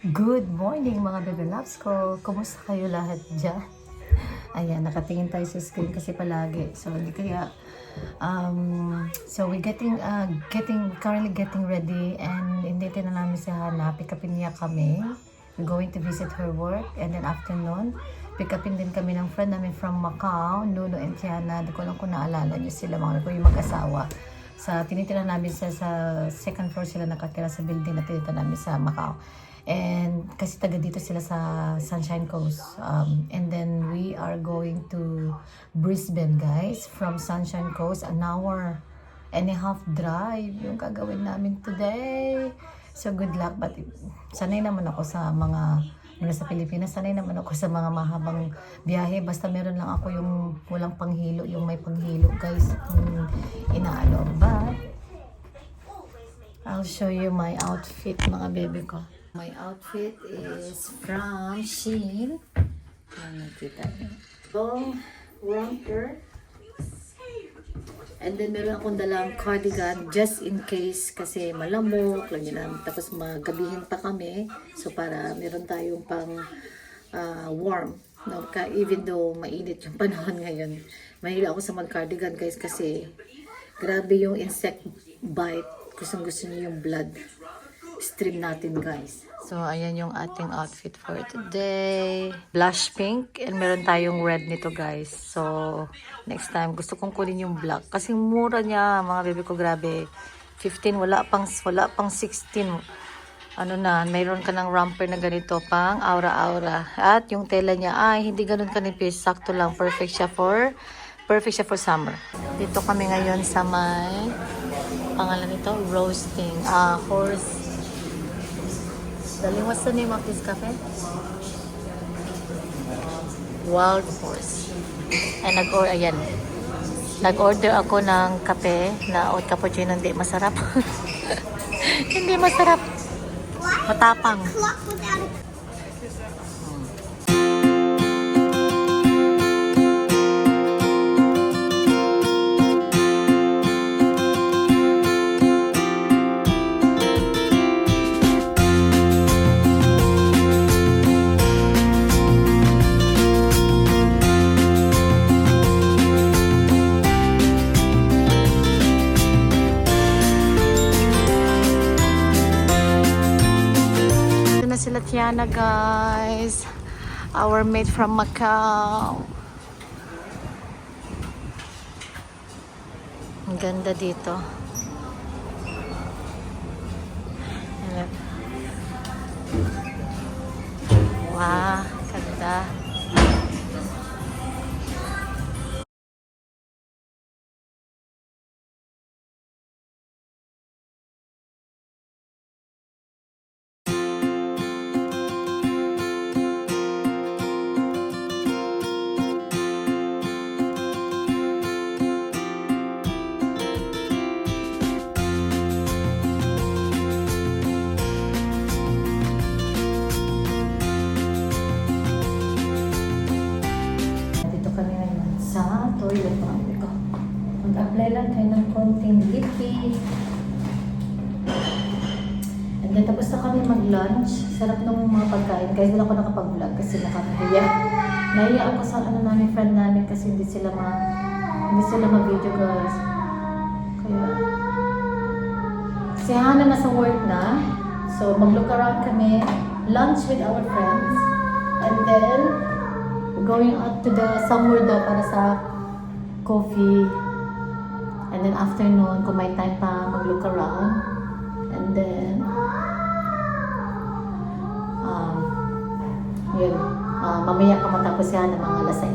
Good morning mga baby loves ko. Kumusta kayo lahat dyan? Ayan, nakatingin tayo sa screen kasi palagi. So, hindi kaya, so we're currently getting ready and hindi na namin si Hana. Pick upin niya kami. We're going to visit her work and then afternoon, pick upin din kami ng friend namin from Macau, Nuno and Tiana. Hindi ko lang kung naalala niyo sila, mga ko yung mag-asawa. Tinitira namin sa second floor sila nakatira sa building na tinitira namin sa Macau. And kasi taga dito sila sa Sunshine Coast. And then we are going to Brisbane, guys. From Sunshine Coast, an hour and a half drive yung gagawin namin today. So good luck. But sanay naman ako sa mga mula sa Pilipinas. Sanay naman ako sa mga mahabang biyahe. Basta meron lang ako yung walang panghilo, yung may panghilo, guys. Inaalo. But I'll show you my outfit, mga baby ko. My outfit is from Shein. Nakita niyo. Long romper. And then meron akong dalang cardigan just in case kasi malamok lang yun. Tapos magabihin pa kami. So para meron tayong pang warm. No? Even though mainit yung panahon ngayon. Mahila ako sa mag-cardigan, guys, kasi grabe yung insect bite. Gusto niyo yung blood stream natin, guys. So, ayan yung ating outfit for today. Blush pink. And meron tayong red nito, guys. So, next time, gusto kong kunin yung black. Kasi mura niya, mga baby ko, grabe. 15, wala pang 16. Ano na, mayroon ka ng romper na ganito, pang aura-aura. At yung tela niya, ay, hindi ganun kanipis. Sakto lang. Perfect siya for summer. Dito kami ngayon sa may pangalan nito, roasting. Horse. Darling, what's the name of this cafe? Wild Horse. And nag-order ako ng kape na oat cappuccino. Hindi masarap. Hindi masarap. Matapang. Sila Tiana, guys, our mate from Macau. Ang ganda dito. Wow, ganda. Toilet pa ko. Mag-apply lang kayo ng konting lippy. And then tapos na kami mag-lunch. Sarap ng mga pagkain. Guys, wala ko nakapag-vlog kasi nakakahiya. Nahiya ako sa namin, friend namin kasi hindi sila ma-video, guys. Kaya si Hana nasa work na. So mag-look around kami. Lunch with our friends. And then going out to somewhere daw para sa coffee. And then afternoon, kung may time pa, mag-look around. And then, mamaya pa matapos yan ng mga alas 6.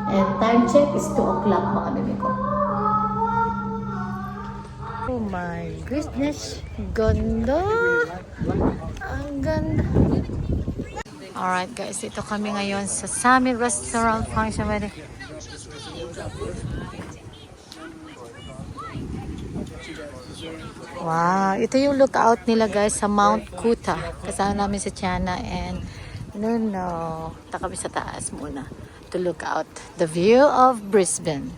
And time check is 2 o'clock, mga bebe ko. Oh my goodness. Ganda. Ang ganda. Alright, guys, ito kami ngayon sa Summit Restaurant Function. Wow, ito yung lookout nila, guys, sa Mount Kuta. Kasama namin si Tiana and Nuno. Kami sa taas muna to look out the view of Brisbane.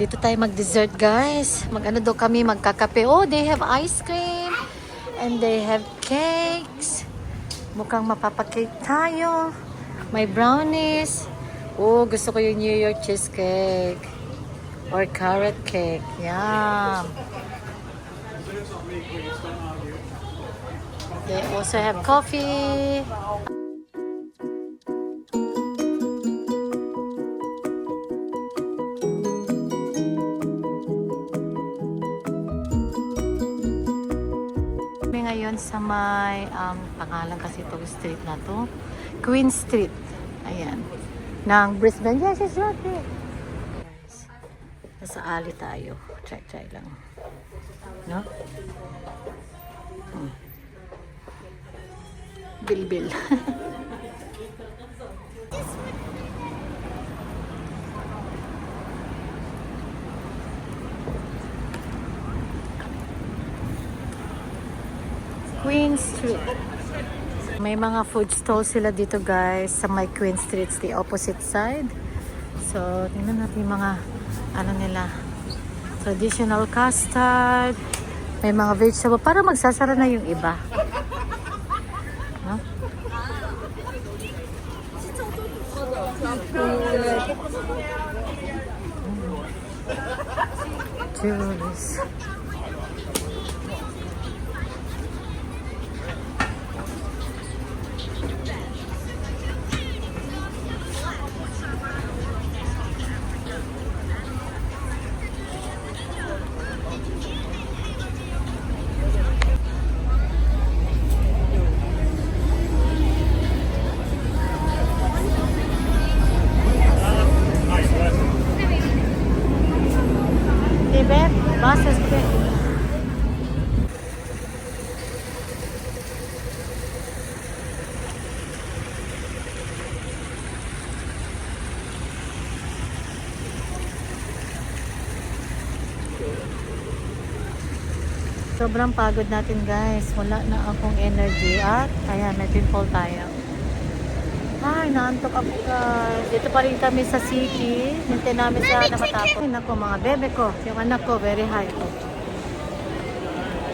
Dito tayo mag-dessert, guys. Mag-ano daw kami, magkakape. Oh, they have ice cream. And they have cakes. Mukhang mapapakake tayo. May brownies. Oh, gusto ko yung New York cheesecake. Or carrot cake. Yum. They also have coffee. Ngayon sa may pangalan kasi itong street na to, Queen Street. Ayan. Ng Brisbane. Yes, it's right there. Guys, nasa alley tayo. Try lang. No? Bil-bil. Queen Street. May mga food stalls sila dito, guys, sa my Queen Street, the opposite side. So, tingnan natin yung mga ano nila. Traditional custard. May mga vegetable. Para magsasara na yung iba. No? Juice. Tibet, buses, Tibet. Sobrang pagod natin, guys. Wala na akong energy at ayan, may pinfall tayo. Ay, naantok ako, guys. Dito pa rin kami sa city. Hintay namin sa na matapos. Ay, naku, mga bebe ko. Yung anak ko, very high.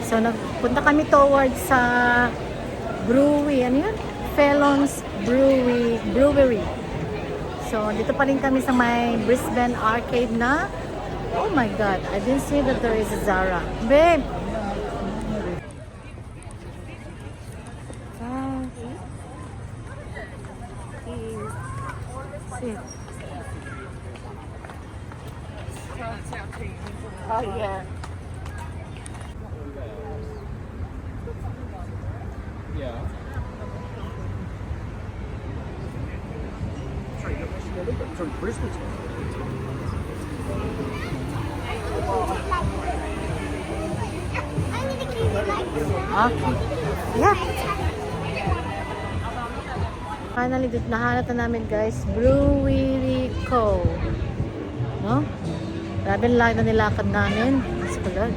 So, nagpunta kami towards sa brewery. Ano yun? Fallon's Brewery. So, dito pa rin kami sa may Brisbane Arcade na. Oh my God. I didn't see that there is a Zara. Babe! Oh yeah. Yeah. Sorry, Brisbane. Okay. Yeah. Finally, nahanap na namin, guys. Brewery Co. No? Grabe lang na nilakad namin. Mas pagod.